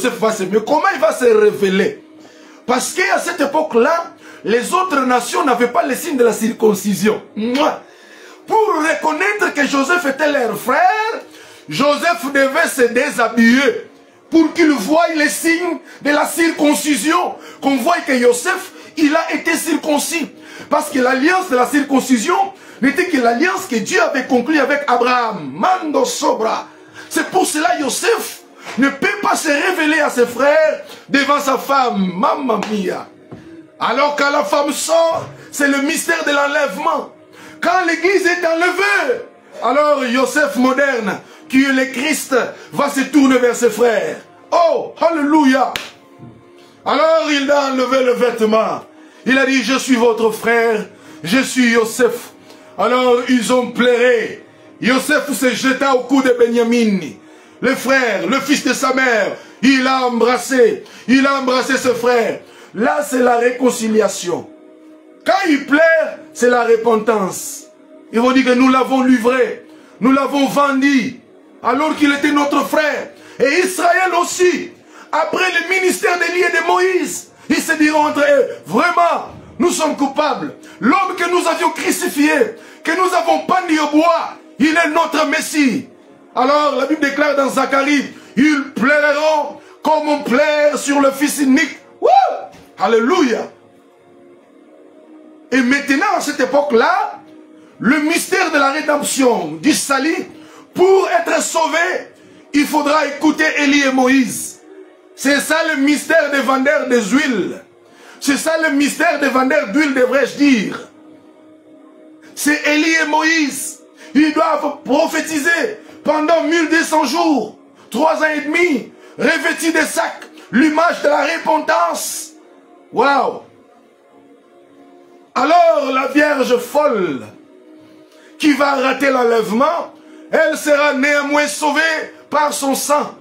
Joseph va se... Mais comment il va se révéler? Parce qu'à cette époque-là, les autres nations n'avaient pas les signes de la circoncision. Pour reconnaître que Joseph était leur frère, Joseph devait se déshabiller pour qu'il voie les signes de la circoncision. Qu'on voie que Joseph, il a été circoncis. Parce que l'alliance de la circoncision n'était que l'alliance que Dieu avait conclue avec Abraham. Mando Sobra. C'est pour cela que Joseph ne peut pas se révéler à ses frères devant sa femme. Mamma mia. Alors quand la femme sort, c'est le mystère de l'enlèvement. Quand l'église est enlevée, alors Joseph moderne, qui est le Christ, va se tourner vers ses frères. Oh, alléluia. Alors il a enlevé le vêtement. Il a dit, je suis votre frère, je suis Joseph. Alors ils ont pleuré. Joseph se jeta au cou de Benjamin. Le frère, le fils de sa mère, il a embrassé ses frères. Là, c'est la réconciliation. Quand il pleure, c'est la repentance. Ils vont dire que nous l'avons livré, nous l'avons vendu, alors qu'il était notre frère. Et Israël aussi, après le ministère d'Élie et de Moïse, ils se diront entre eux, vraiment, nous sommes coupables. L'homme que nous avions crucifié, que nous avons pendu au bois, il est notre Messie. Alors la Bible déclare dans Zacharie, ils pleureront comme on pleure sur le fils unique. Wouh! Alléluia! Et maintenant, à cette époque-là, le mystère de la rédemption du salut, pour être sauvé, il faudra écouter Élie et Moïse. C'est ça le mystère des vendeurs des huiles. C'est ça le mystère des vendeurs d'huile, devrais-je dire. C'est Élie et Moïse. Ils doivent prophétiser pendant 1200 jours, 3 ans et demi, revêtis des sacs, l'image de la repentance. Waouh! Alors la Vierge folle, qui va rater l'enlèvement, elle sera néanmoins sauvée par son sang.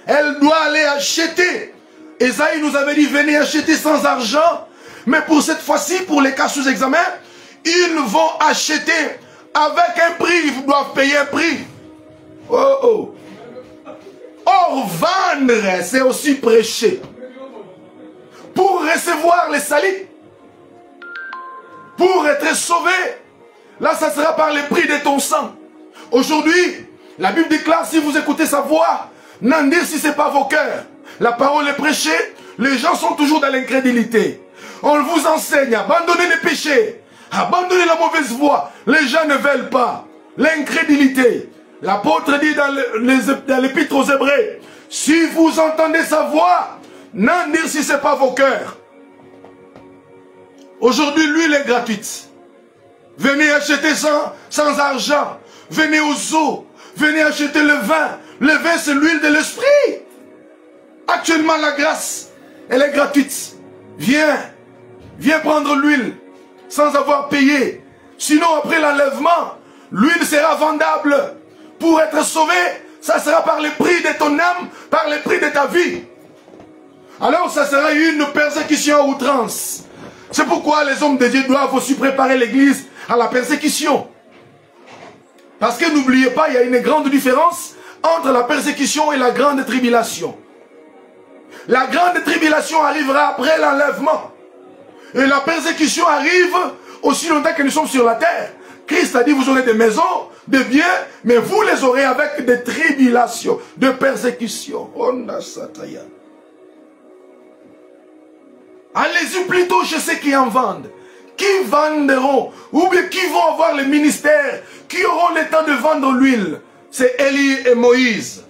Elle doit aller acheter. Esaïe nous avait dit, venez acheter sans argent. Mais pour cette fois-ci, pour les cas sous examen, ils vont acheter avec un prix. Ils doivent payer un prix. Oh oh. Or, vendre, c'est aussi prêcher. Pour recevoir les saluts, pour être sauvé, là, ça sera par le prix de ton sang. Aujourd'hui, la Bible déclare, si vous écoutez sa voix, n'en dire si ce n'est pas vos cœurs. La parole est prêchée, les gens sont toujours dans l'incrédulité. On vous enseigne, abandonnez les péchés, abandonnez la mauvaise voie. Les gens ne veulent pas. L'incrédulité. L'apôtre dit dans l'épître aux Hébreux, si vous entendez sa voix, n'en dire si ce n'est pas vos cœurs. Aujourd'hui, l'huile est gratuite. Venez acheter sans argent. Venez aux eaux. Venez acheter le vin. Le vin, c'est l'huile de l'esprit. Actuellement, la grâce, elle est gratuite. Viens. Viens prendre l'huile sans avoir payé. Sinon, après l'enlèvement, l'huile sera vendable. Pour être sauvé, ça sera par le prix de ton âme, par le prix de ta vie. Alors, ça sera une persécution à outrance. C'est pourquoi les hommes de Dieu doivent aussi préparer l'église à la persécution. Parce que n'oubliez pas, il y a une grande différence entre la persécution et la grande tribulation. La grande tribulation arrivera après l'enlèvement. Et la persécution arrive aussi longtemps que nous sommes sur la terre. Christ a dit, vous aurez des maisons, des biens, mais vous les aurez avec des tribulations, de persécutions. Allez-y plutôt chez ceux qui en vendent. Qui vendront, ou bien qui vont avoir le ministère, qui auront le temps de vendre l'huile. C'est Élie et Moïse.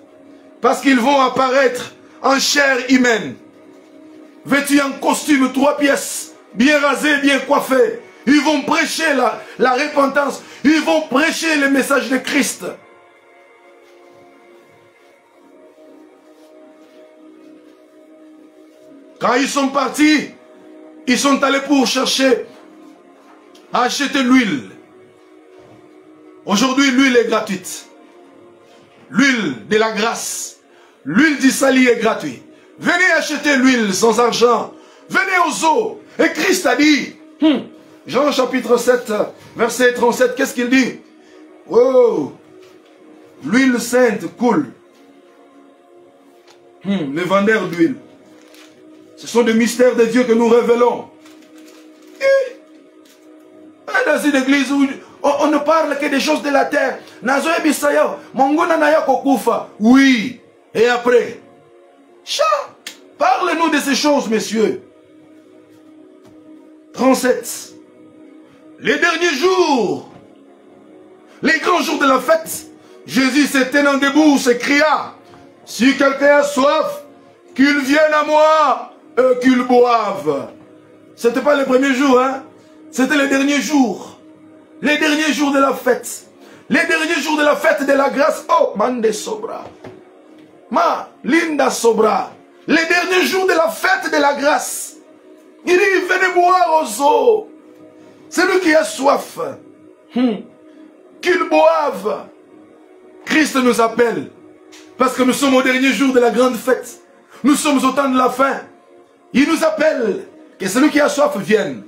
Parce qu'ils vont apparaître en chair humaine. Vêtus en costume 3 pièces, bien rasés, bien coiffés. Ils vont prêcher la repentance. Ils vont prêcher le message de Christ. Quand ils sont partis, ils sont allés pour chercher à acheter l'huile. Aujourd'hui, l'huile est gratuite. L'huile de la grâce. L'huile du salut est gratuite. Venez acheter l'huile sans argent. Venez aux eaux. Et Christ a dit, Jean chapitre 7, verset 37, qu'est-ce qu'il dit? Oh, l'huile sainte coule. Les vendeurs d'huile. Ce sont des mystères de Dieu que nous révélons. Et dans une église où on ne parle que des choses de la terre. Oui. Et après? Parle-nous de ces choses, messieurs. 37. Les derniers jours, les grands jours de la fête, Jésus se tenant debout, s'écria, si quelqu'un a soif, qu'il vienne à moi et qu'il boive. Ce n'était pas les premiers jours, hein? C'était les derniers jours. Les derniers jours de la fête. Les derniers jours de la fête de la grâce. Oh, Mande Sobra. Ma, Linda Sobra. Les derniers jours de la fête de la grâce. Il dit, venez boire aux eaux. Celui qui a soif, qu'il boive. Christ nous appelle. Parce que nous sommes au dernier jour de la grande fête. Nous sommes au temps de la fin. Il nous appelle que celui qui a soif vienne.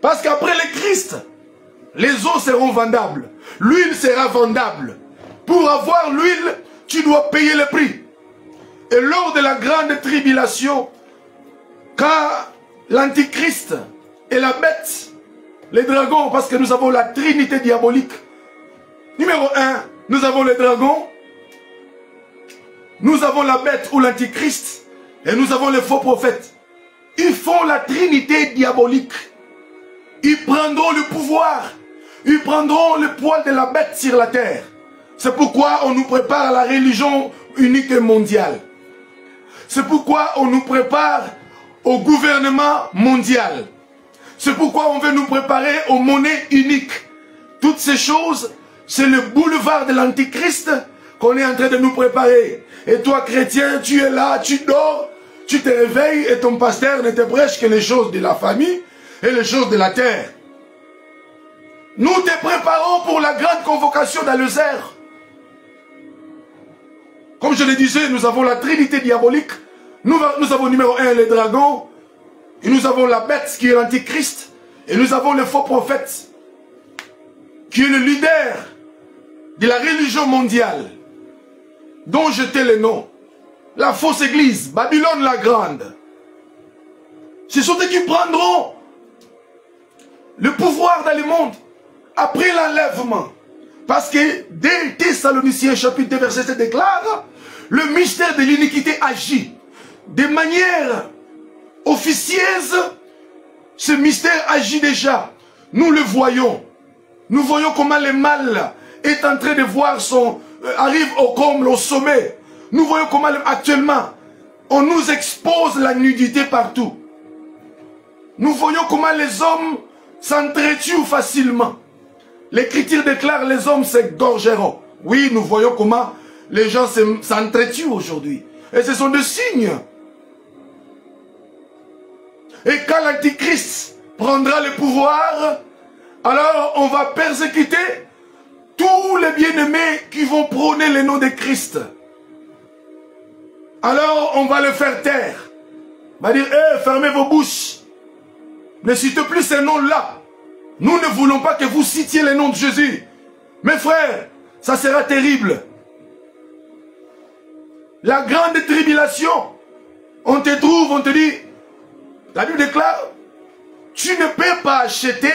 Parce qu'après le Christ, les eaux seront vendables. L'huile sera vendable. Pour avoir l'huile, tu dois payer le prix. Et lors de la grande tribulation, quand l'antichrist et la bête, les dragons, parce que nous avons la trinité diabolique. Numéro 1, nous avons les dragons, nous avons la bête ou l'antichrist, et nous avons les faux prophètes. Ils font la trinité diabolique. Ils prendront le pouvoir, ils prendront le poids de la bête sur la terre. C'est pourquoi on nous prépare à la religion unique et mondiale. C'est pourquoi on nous prépare au gouvernement mondial. C'est pourquoi on veut nous préparer aux monnaies uniques. Toutes ces choses, c'est le boulevard de l'antichrist qu'on est en train de nous préparer. Et toi, chrétien, tu es là, tu dors, tu te réveilles et ton pasteur ne te prêche que les choses de la famille et les choses de la terre. Nous te préparons pour la grande convocation d'Aleuser. Comme je le disais, nous avons la trinité diabolique. Nous avons numéro 1 les dragons. Et nous avons la bête qui est l'antichrist. Et nous avons le faux prophète qui est le leader de la religion mondiale dont je t'ai le nom. La fausse église, Babylone la grande. Ce sont eux qui prendront le pouvoir dans le monde après l'enlèvement. Parce que dès Thessaloniciens chapitre 2 verset 7 déclare, le mystère de l'iniquité agit de manière officieuse. Ce mystère agit déjà. Nous le voyons. Nous voyons comment le mal est en train de voir arrive au comble, au sommet. Nous voyons comment actuellement on nous expose la nudité partout. Nous voyons comment les hommes s'entretuent facilement. L'Écriture déclare les hommes s'égorgeront. Oui, nous voyons comment les gens s'entretuent aujourd'hui. Et ce sont des signes. Et quand l'Antichrist prendra le pouvoir, alors on va persécuter tous les bien-aimés qui vont prôner le nom de Christ. Alors on va le faire taire. On va dire, fermez vos bouches. Ne citez plus ces noms-là. Nous ne voulons pas que vous citiez le nom de Jésus. Mes frères, ça sera terrible. La grande tribulation, on te trouve, on te dit, la Bible déclare, tu ne peux pas acheter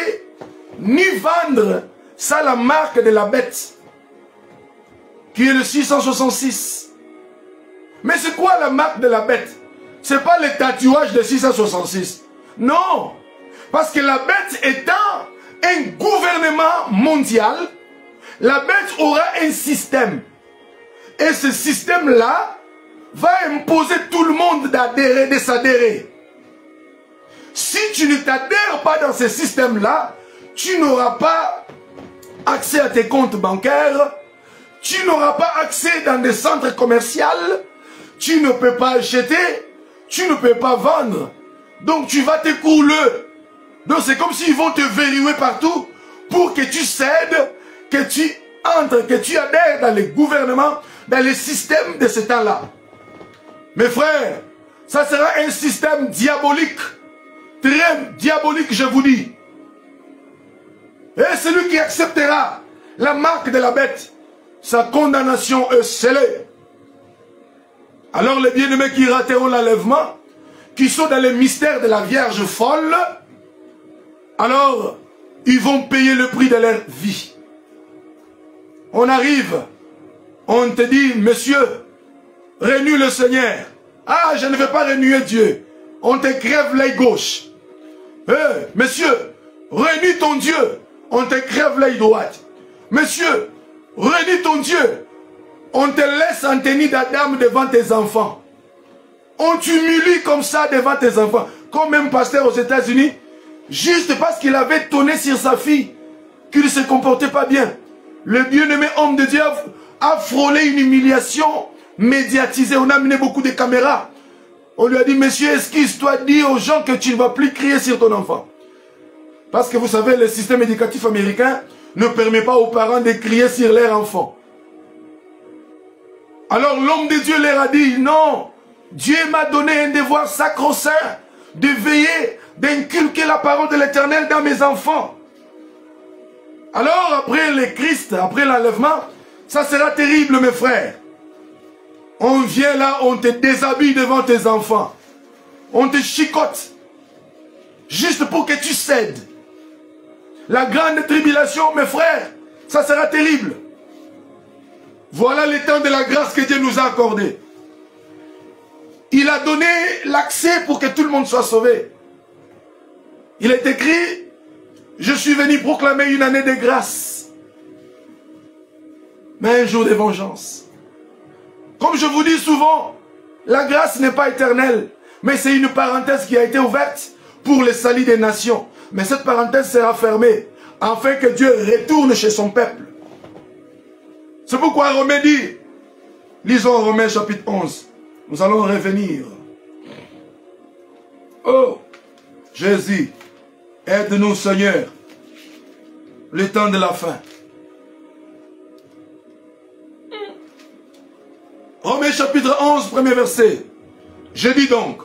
ni vendre ça la marque de la bête, qui est le 666. Mais c'est quoi la marque de la bête? C'est pas le tatouage de 666. Non. Parce que la bête étant un gouvernement mondial, la bête aura un système. Et ce système-là va imposer tout le monde d'adhérer, de s'adhérer. Si tu ne t'adhères pas dans ce système-là, tu n'auras pas accès à tes comptes bancaires, tu n'auras pas accès dans des centres commerciaux, tu ne peux pas acheter, tu ne peux pas vendre. Donc tu vas t'écrouler. Donc c'est comme s'ils vont te verrouiller partout pour que tu cèdes, que tu entres, que tu adhères dans les gouvernements, dans les systèmes de ce temps-là. Mes frères, ça sera un système diabolique. Très diabolique, je vous dis. Et celui qui acceptera la marque de la bête, sa condamnation est scellée. Alors les bien-aimés qui rateront l'enlèvement, qui sont dans les mystères de la Vierge folle, alors ils vont payer le prix de leur vie. On arrive, on te dit, monsieur, renoue le Seigneur. Ah, je ne vais pas renouer Dieu. On te crève l'œil gauche. Monsieur, renoue ton Dieu. On te crève l'œil droite. Monsieur, renoue ton Dieu. On te laisse en tenue d'Adam devant tes enfants. On t'humilie comme ça devant tes enfants. Comme même pasteur aux États-Unis, juste parce qu'il avait tonné sur sa fille, qu'il ne se comportait pas bien. Le bien-aimé homme de Dieu a frôlé une humiliation médiatisée. On a amené beaucoup de caméras. On lui a dit, monsieur, excuse-toi, dis aux gens que tu ne vas plus crier sur ton enfant. Parce que vous savez, le système éducatif américain ne permet pas aux parents de crier sur leur enfant. Alors l'homme de Dieu leur a dit, non, Dieu m'a donné un devoir sacro-saint de veiller, d'inculquer la parole de l'Éternel dans mes enfants. Alors après le Christ, après l'enlèvement, ça sera terrible mes frères. On vient là, on te déshabille devant tes enfants. On te chicote. Juste pour que tu cèdes. La grande tribulation, mes frères, ça sera terrible. Voilà le temps de la grâce que Dieu nous a accordé. Il a donné l'accès pour que tout le monde soit sauvé. Il est écrit, je suis venu proclamer une année de grâce. Mais un jour de vengeance. Comme je vous dis souvent, la grâce n'est pas éternelle, mais c'est une parenthèse qui a été ouverte pour le salut des nations. Mais cette parenthèse sera fermée, afin que Dieu retourne chez son peuple. C'est pourquoi Romains dit, lisons Romains chapitre 11, nous allons revenir. Oh, Jésus, aide-nous Seigneur, le temps de la fin. Romains chapitre 11, premier verset. Je dis donc,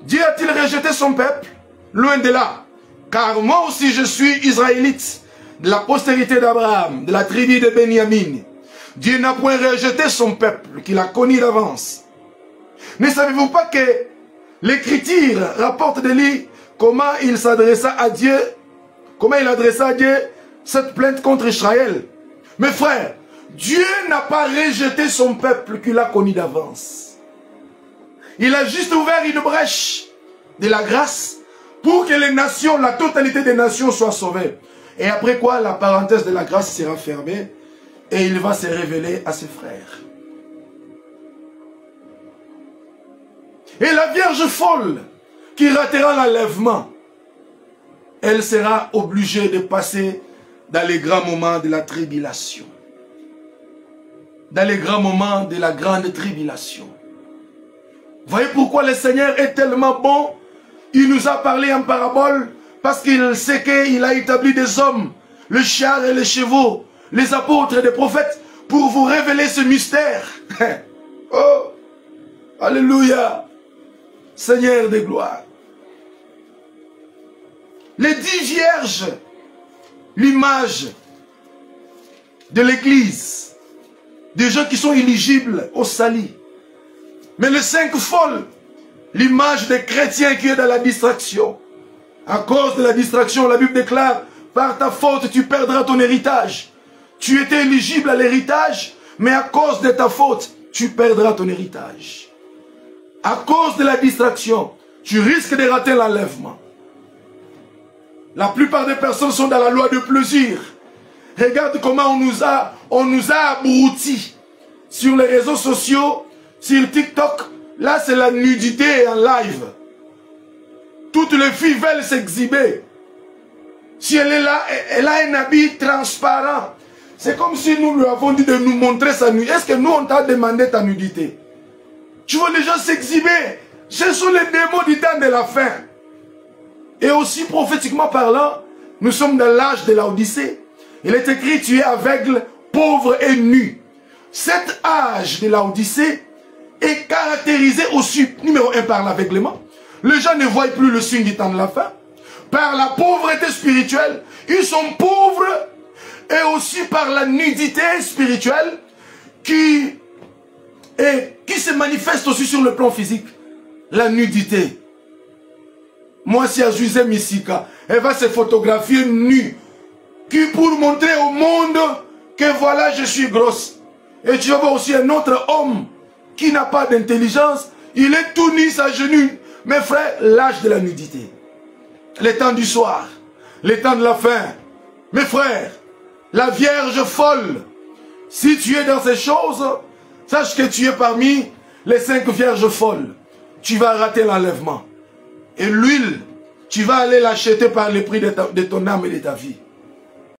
Dieu a-t-il rejeté son peuple? Loin de là. Car moi aussi je suis israélite, de la postérité d'Abraham, de la tribu de Benjamin. Dieu n'a point rejeté son peuple, qu'il a connu d'avance. Ne savez-vous pas que l'Écriture rapporte de lui comment il s'adressa à Dieu, comment il adressa à Dieu cette plainte contre Israël? Mes frères, Dieu n'a pas rejeté son peuple qu'il a connu d'avance. Il a juste ouvert une brèche de la grâce pour que les nations, la totalité des nations soient sauvées. Et après quoi, la parenthèse de la grâce sera fermée et il va se révéler à ses frères. Et la Vierge folle qui ratera l'enlèvement, elle sera obligée de passer dans les grands moments de la tribulation. Dans les grands moments de la grande tribulation. Voyez pourquoi le Seigneur est tellement bon. Il nous a parlé en parabole parce qu'il sait qu'il a établi des hommes, le char et les chevaux, les apôtres et les prophètes pour vous révéler ce mystère. Oh, alléluia, Seigneur de gloire. Les 10 vierges, l'image de l'Église. Des gens qui sont éligibles au salut. Mais les 5 folles, l'image des chrétiens qui est dans la distraction. À cause de la distraction, la Bible déclare, par ta faute, tu perdras ton héritage. Tu étais éligible à l'héritage, mais à cause de ta faute, tu perdras ton héritage. À cause de la distraction, tu risques de rater l'enlèvement. La plupart des personnes sont dans la loi de plaisir. Regarde comment on nous a abrutis sur les réseaux sociaux, sur TikTok. Là, c'est la nudité en live. Toutes les filles veulent s'exhiber. Si elle est là, elle a un habit transparent. C'est comme si nous lui avons dit de nous montrer sa nudité. Est-ce que nous, on t'a demandé ta nudité? Tu vois les gens s'exhiber. Ce sont les démons du temps de la fin. Et aussi, prophétiquement parlant, nous sommes dans l'âge de l'Odyssée. Il est écrit, tu es aveugle, pauvre et nu. Cet âge de l'Odyssée est caractérisé aussi, numéro 1, par l'aveuglement. Les gens ne voient plus le signe du temps de la fin. Par la pauvreté spirituelle, ils sont pauvres. Et aussi par la nudité spirituelle qui et qui se manifeste aussi sur le plan physique. La nudité. Moi, si Azuzé Misika, elle va se photographier nue, qui pour montrer au monde que voilà, je suis grosse. Et tu vas voir aussi un autre homme qui n'a pas d'intelligence, il est tout nu, sa genoux. Mes frères, l'âge de la nudité. Les temps du soir, les temps de la faim. Mes frères, la Vierge folle. Si tu es dans ces choses, sache que tu es parmi les 5 vierges folles. Tu vas rater l'enlèvement. Et l'huile, tu vas aller l'acheter par le prix de ton âme et de ta vie.